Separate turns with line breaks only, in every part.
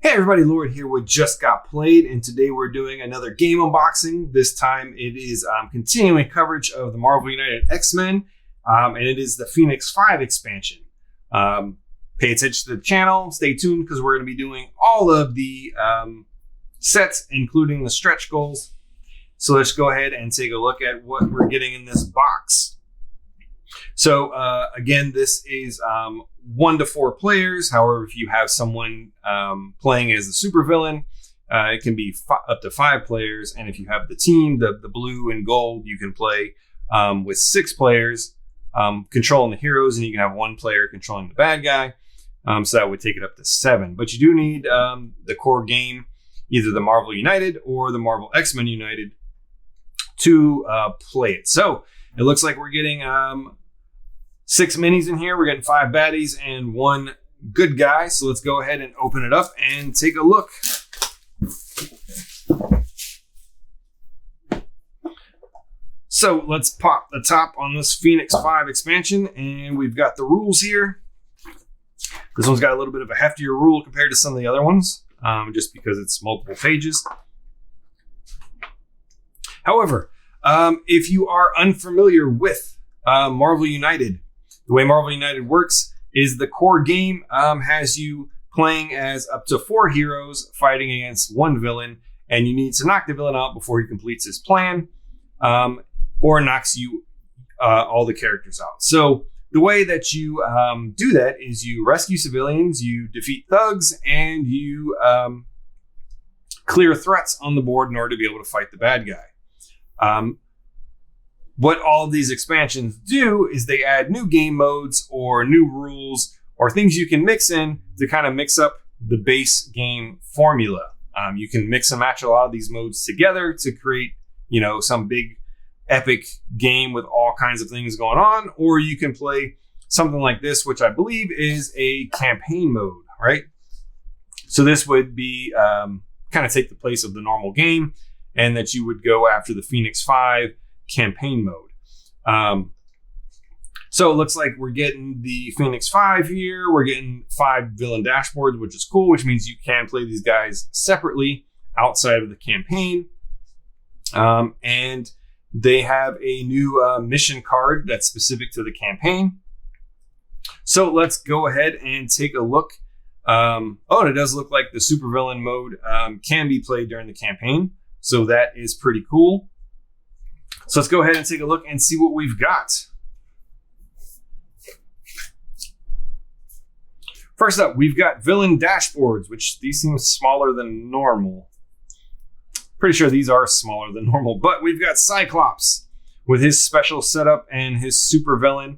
Hey everybody, Lloyd here with Just Got Played, and today we're doing another game unboxing. This time it is continuing coverage of the Marvel United X-Men, and it is the Phoenix 5 expansion. Pay attention to the channel, stay tuned, because we're going to be doing all of the sets, including the stretch goals. So let's go ahead and take a look at what we're getting in this box. So again, this is 1 to 4 players. However, if you have someone playing as the supervillain, it can be up to 5 players. And if you have the team, the blue and gold, you can play with 6 players controlling the heroes, and you can have 1 player controlling the bad guy. So that would take it up to 7. But you do need the core game, either the Marvel United or the Marvel X-Men United, to play it. So it looks like we're getting 6 minis in here. We're getting 5 baddies and 1 good guy. So let's go ahead and open it up and take a look. So let's pop the top on this Phoenix 5 expansion, and we've got the rules here. This one's got a little bit of a heftier rule compared to some of the other ones, just because it's multiple pages. However, if you are unfamiliar with Marvel United, the way Marvel United works is the core game has you playing as up to 4 heroes fighting against 1 villain, and you need to knock the villain out before he completes his plan, or knocks you all the characters out. So the way that you do that is you rescue civilians, you defeat thugs, and you clear threats on the board in order to be able to fight the bad guy. What all of these expansions do is they add new game modes or new rules or things you can mix in to kind of mix up the base game formula. You can mix and match a lot of these modes together to create, some big epic game with all kinds of things going on, or you can play something like this, which I believe is a campaign mode, right? So this would be kind of take the place of the normal game, and that you would go after the Phoenix 5 campaign mode. So it looks like we're getting the Phoenix 5 here. We're getting 5 villain dashboards, which is cool, which means you can play these guys separately outside of the campaign. And they have a new mission card that's specific to the campaign. So let's go ahead and take a look. And it does look like the supervillain mode can be played during the campaign. So that is pretty cool. So let's go ahead and take a look and see what we've got. First up, we've got villain dashboards, which these seem smaller than normal. Pretty sure these are smaller than normal, but we've got Cyclops with his special setup and his supervillain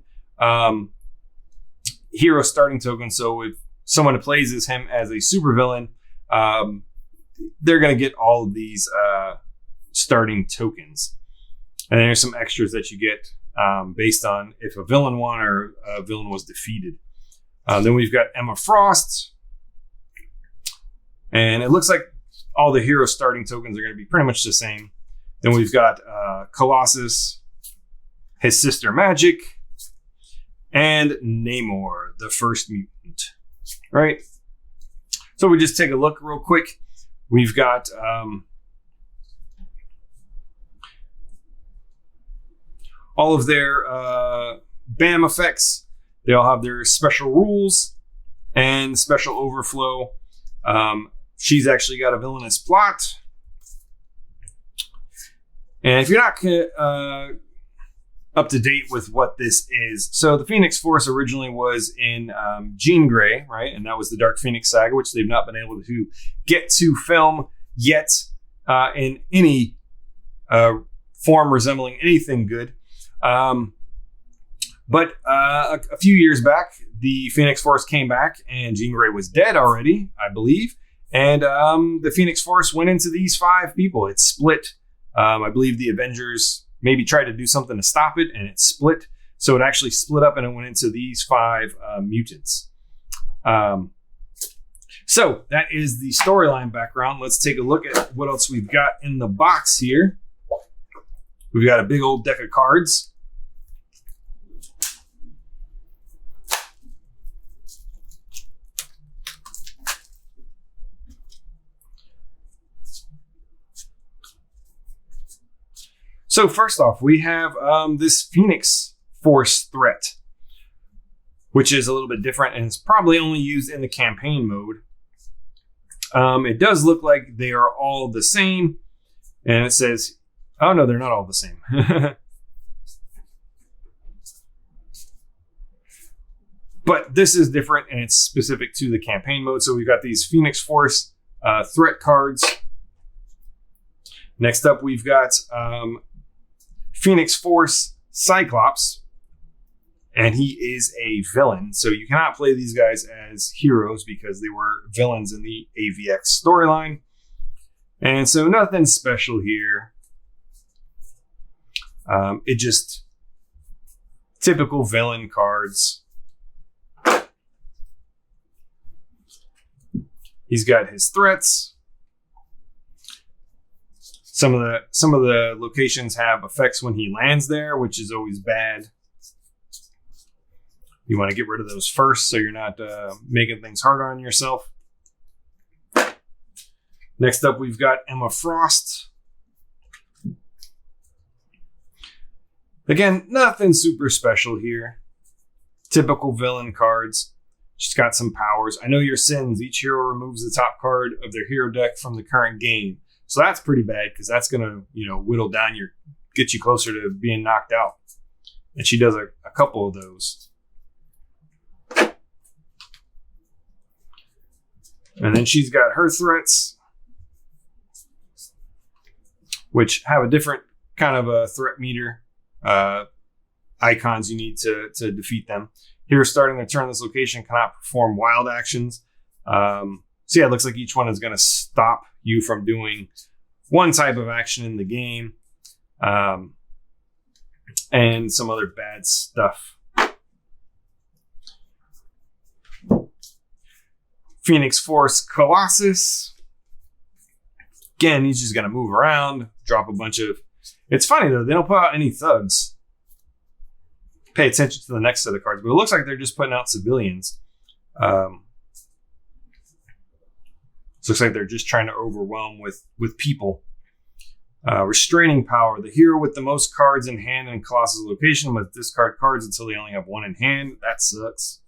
hero starting token. So if someone plays as him as a supervillain, they're going to get all of these starting tokens. And then there's some extras that you get based on if a villain won or a villain was defeated. Then we've got Emma Frost. And it looks like all the hero starting tokens are going to be pretty much the same. Then we've got Colossus, his sister Magik, and Namor, the first mutant. Right? So we just take a look real quick. We've got all of their BAM effects. They all have their special rules and special overflow. She's actually got a villainous plot. And if you're not up to date with what this is, so the Phoenix Force originally was in Jean Grey, right? And that was the Dark Phoenix saga, which they've not been able to get to film yet in any form resembling anything good. But a few years back, the Phoenix Force came back, and Jean Grey was dead already, I believe. And the Phoenix Force went into these 5 people. It split. I believe the Avengers maybe tried to do something to stop it, and it split. So it actually split up, and it went into these 5 mutants. So that is the storyline background. Let's take a look at what else we've got in the box here. We've got a big old deck of cards. So first off, we have this Phoenix Force threat, which is a little bit different, and it's probably only used in the campaign mode. It does look like they are all the same, and it says, oh no, they're not all the same. But this is different, and it's specific to the campaign mode. So we've got these Phoenix Force threat cards. Next up, we've got Phoenix Force Cyclops, and he is a villain. So you cannot play these guys as heroes because they were villains in the AVX storyline. And so nothing special here. It just typical villain cards. He's got his threats. Some of the locations have effects when he lands there, which is always bad. You want to get rid of those first so you're not making things harder on yourself. Next up, we've got Emma Frost. Again, nothing super special here. Typical villain cards. She's got some powers. I know your sins. Each hero removes the top card of their hero deck from the current game. So that's pretty bad because that's going to, whittle down get you closer to being knocked out. And she does a couple of those. And then she's got her threats, which have a different kind of a threat meter. Icons you need to defeat them. Here, starting their turn, this location cannot perform wild actions. So yeah, it looks like each one is going to stop you from doing one type of action in the game. And some other bad stuff. Phoenix Force Colossus. Again, he's just going to move around, drop a bunch of... It's funny, though. They don't put out any thugs. Pay attention to the next set of cards. But it looks like they're just putting out civilians. Looks like they're just trying to overwhelm with people. Restraining power. The hero with the most cards in hand in Colossus' location must discard cards until they only have one in hand. That sucks.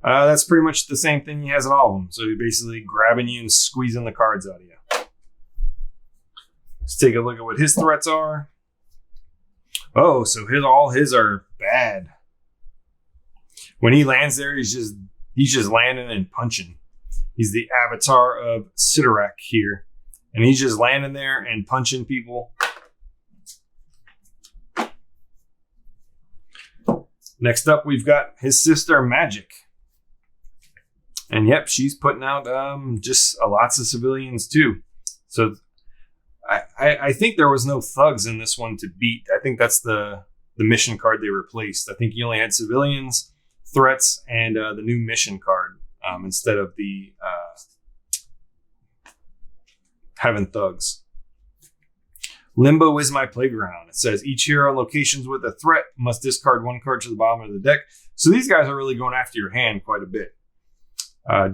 That's pretty much the same thing he has in all of them. So he's basically grabbing you and squeezing the cards out of you. Let's take a look at what his threats are. Oh, so all his are bad. When he lands there, he's just landing and punching. He's the avatar of Sidorak here. And he's just landing there and punching people. Next up, we've got his sister, Magik. And yep, she's putting out just lots of civilians too. So I think there was no thugs in this one to beat. I think that's the mission card they replaced. I think you only had civilians, threats, and the new mission card instead of the having thugs. Limbo is my playground. It says each hero on locations with a threat must discard one card to the bottom of the deck. So these guys are really going after your hand quite a bit.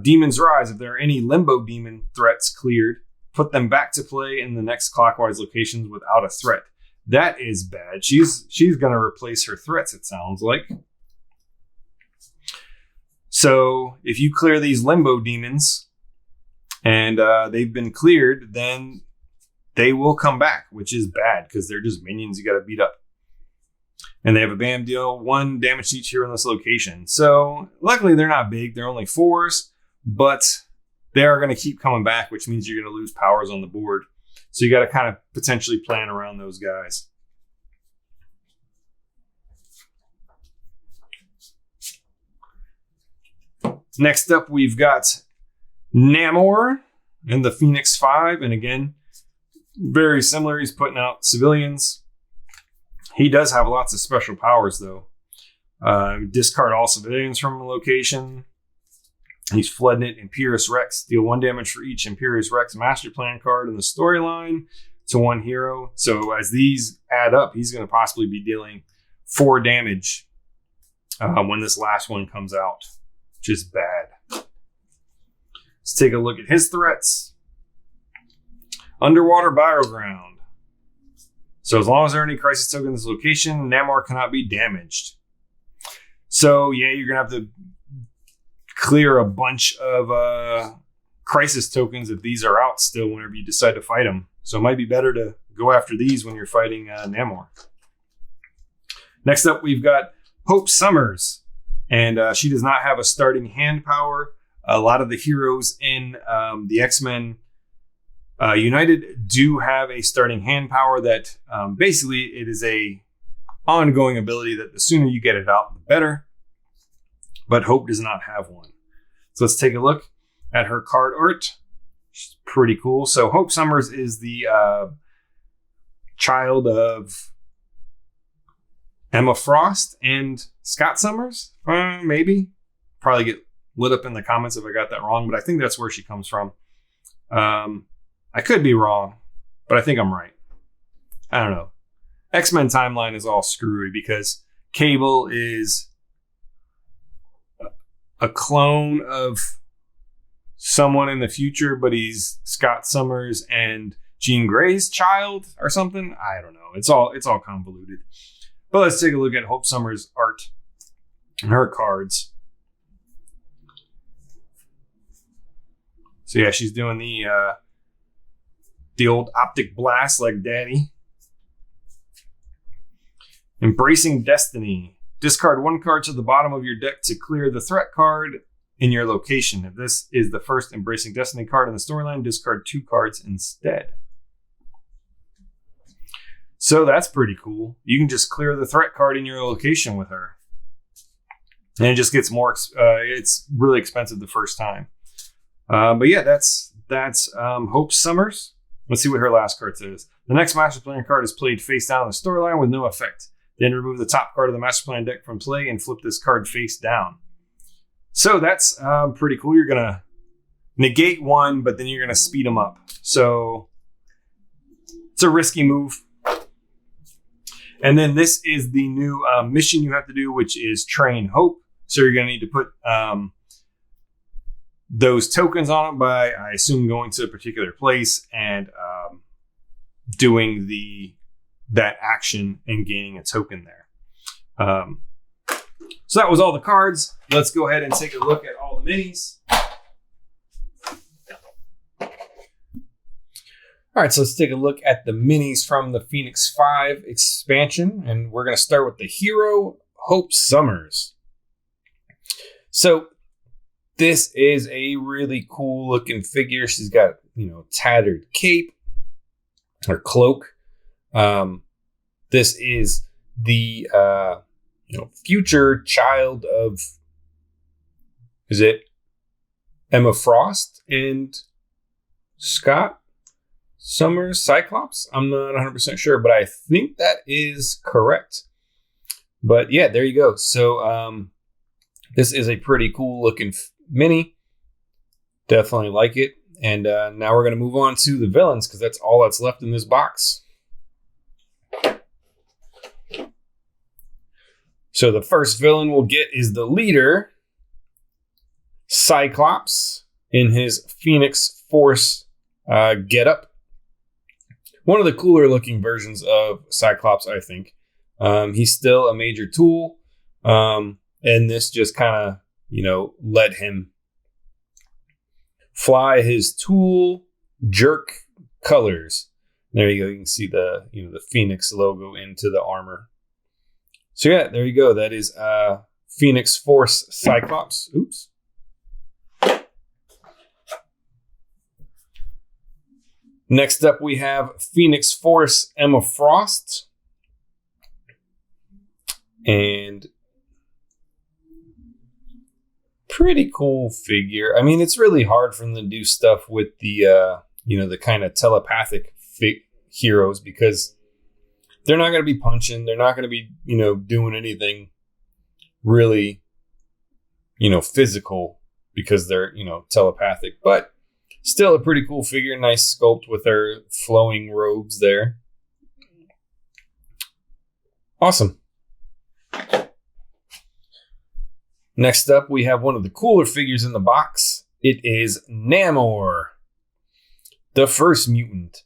Demon's Rise. If there are any Limbo Demon threats cleared, put them back to play in the next clockwise locations without a threat. That is bad. She's going to replace her threats, it sounds like. So if you clear these Limbo Demons and they've been cleared, then they will come back, which is bad because they're just minions you got to beat up. And they have a BAM deal, 1 damage to each hero in this location. So luckily they're not big. They're only 4s, but they are going to keep coming back, which means you're going to lose powers on the board. So you got to kind of potentially plan around those guys. Next up, we've got Namor and the Phoenix 5. And again, very similar. He's putting out civilians. He does have lots of special powers, though. Discard all civilians from a location. He's flooding it. Imperious Rex. Deal 1 damage for each Imperious Rex Master Plan card in the storyline to 1 hero. So as these add up, he's going to possibly be dealing 4 damage when this last one comes out, which is bad. Let's take a look at his threats. Underwater Battleground. So as long as there are any crisis tokens in this location, Namor cannot be damaged. So yeah, you're going to have to clear a bunch of crisis tokens if these are out still whenever you decide to fight them. So it might be better to go after these when you're fighting Namor. Next up, we've got Hope Summers. And she does not have a starting hand power. A lot of the heroes in the X-Men United do have a starting hand power that basically it is a ongoing ability that the sooner you get it out, the better. But Hope does not have one. So let's take a look at her card art. She's pretty cool. So Hope Summers is the child of Emma Frost and Scott Summers. Maybe. Probably get lit up in the comments if I got that wrong, but I think that's where she comes from. I could be wrong, but I think I'm right. I don't know. X-Men timeline is all screwy because Cable is a clone of someone in the future, but he's Scott Summers and Jean Grey's child or something. I don't know. It's all convoluted. But let's take a look at Hope Summers' art and her cards. So yeah, she's doing the old optic blast like Daddy. Embracing Destiny. Discard one card to the bottom of your deck to clear the threat card in your location. If this is the first Embracing Destiny card in the storyline, discard 2 cards instead. So that's pretty cool. You can just clear the threat card in your location with her. And it just gets more, it's really expensive the first time. But yeah, that's Hope Summers. Let's see what her last card says. The next Master Plan card is played face down in the storyline with no effect. Then remove the top card of the Master Plan deck from play and flip this card face down. So that's pretty cool. You're going to negate one, but then you're going to speed them up. So it's a risky move. And then this is the new mission you have to do, which is Train Hope. So you're going to need to put those tokens on it by, I assume, going to a particular place and doing that action and gaining a token there. So that was all the cards. Let's go ahead and take a look at all the minis. All right, so let's take a look at the minis from the Phoenix 5 expansion. And we're going to start with the hero, Hope Summers. So this is a really cool looking figure. She's got, tattered cape or cloak. This is the, future child of, is it Emma Frost and Scott Summers, Cyclops? I'm not 100% sure, but I think that is correct. But yeah, there you go. So this is a pretty cool looking mini. Definitely like it. And now we're going to move on to the villains because that's all that's left in this box. So the first villain we'll get is the leader, Cyclops, in his Phoenix Force getup. One of the cooler looking versions of Cyclops, I think. He's still a major tool. And this just kind of, let him fly his tool jerk colors. There you go. You can see the, the Phoenix logo into the armor. So yeah, there you go. That is Phoenix Force Cyclops. Oops. Next up, we have Phoenix Force Emma Frost. And pretty cool figure. I mean, it's really hard for them to do stuff with the, the kind of telepathic heroes because they're not going to be punching. They're not going to be, doing anything really, physical because they're, telepathic. But still a pretty cool figure. Nice sculpt with her flowing robes there. Awesome. Next up, we have one of the cooler figures in the box. It is Namor, the first mutant.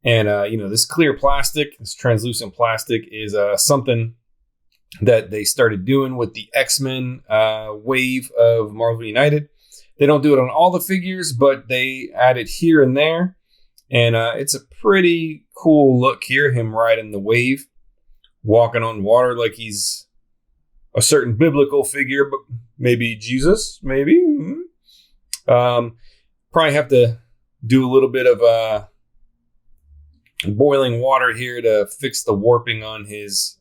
And, this clear plastic, this translucent plastic is something that they started doing with the X-Men wave of Marvel United. They don't do it on all the figures, but they add it here and there. And it's a pretty cool look here, him riding the wave, walking on water like he's a certain biblical figure, but maybe Jesus, maybe. Probably have to do a little bit of boiling water here to fix the warping on his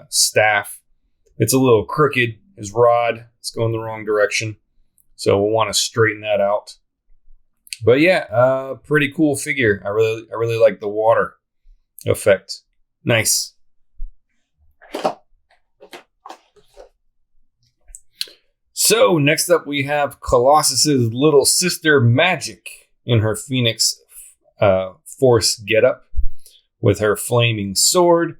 staff. It's a little crooked. His rod is going the wrong direction, so we'll want to straighten that out. But yeah, pretty cool figure. I really like the water effect. Nice. So next up we have Colossus's little sister Magik in her Phoenix Force getup with her flaming sword.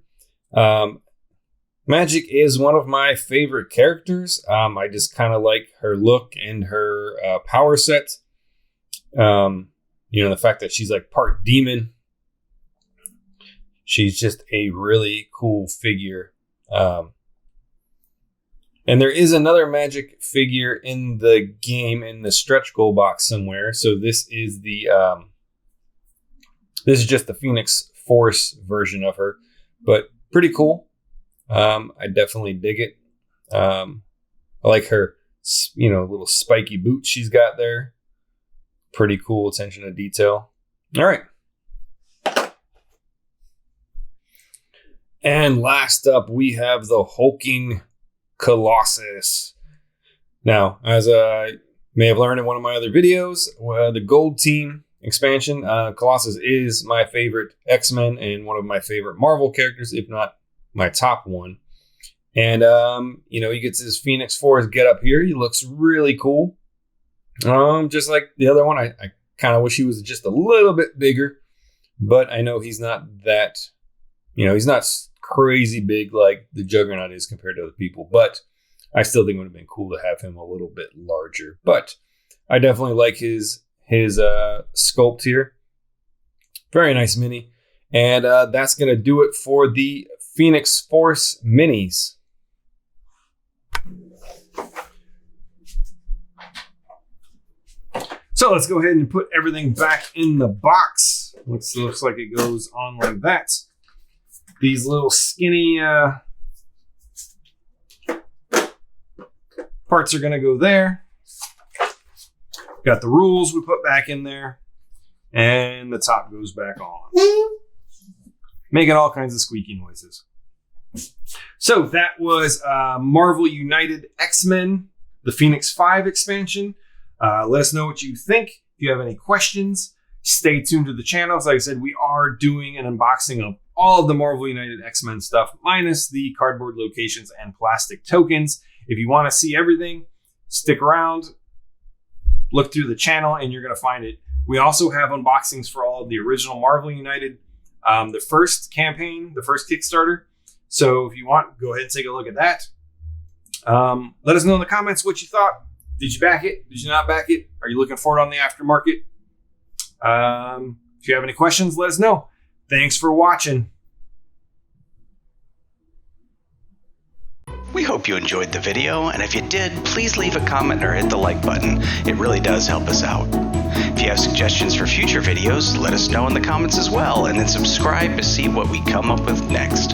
Magik is one of my favorite characters. I just kind of like her look and her power set. The fact that she's like part demon. She's just a really cool figure. And there is another Magik figure in the game in the stretch goal box somewhere. So this is just the Phoenix Force version of her, but pretty cool. I definitely dig it. I like her, little spiky boots she's got there. Pretty cool attention to detail. All right. And last up, we have the hulking Colossus. Now, as I may have learned in one of my other videos, the Gold Team expansion, Colossus is my favorite X-Men and one of my favorite Marvel characters, if not my top one. And, he gets his Phoenix Force get up here. He looks really cool. Just like the other one, I kind of wish he was just a little bit bigger, but I know he's not that, he's not crazy big like the Juggernaut is compared to other people, but I still think it would have been cool to have him a little bit larger. But I definitely like his sculpt here. Very nice mini. And that's going to do it for the Phoenix Force minis. So let's go ahead and put everything back in the box. Looks like it goes on like that. These little skinny parts are going to go there. Got the rules we put back in there. And the top goes back on. Making all kinds of squeaky noises. So that was Marvel United X-Men, the Phoenix 5 expansion. Let us know what you think. If you have any questions, stay tuned to the channel. As I said, we are doing an unboxing of all of the Marvel United X-Men stuff, minus the cardboard locations and plastic tokens. If you want to see everything, stick around, look through the channel, and you're going to find it. We also have unboxings for all of the original Marvel United, the first campaign, the first Kickstarter. So if you want, go ahead and take a look at that. Let us know in the comments what you thought. Did you back it? Did you not back it? Are you looking for it on the aftermarket? If you have any questions, let us know. Thanks for watching.
We hope you enjoyed the video, and if you did, please leave a comment or hit the like button. It really does help us out. If you have suggestions for future videos, let us know in the comments as well, and then subscribe to see what we come up with next.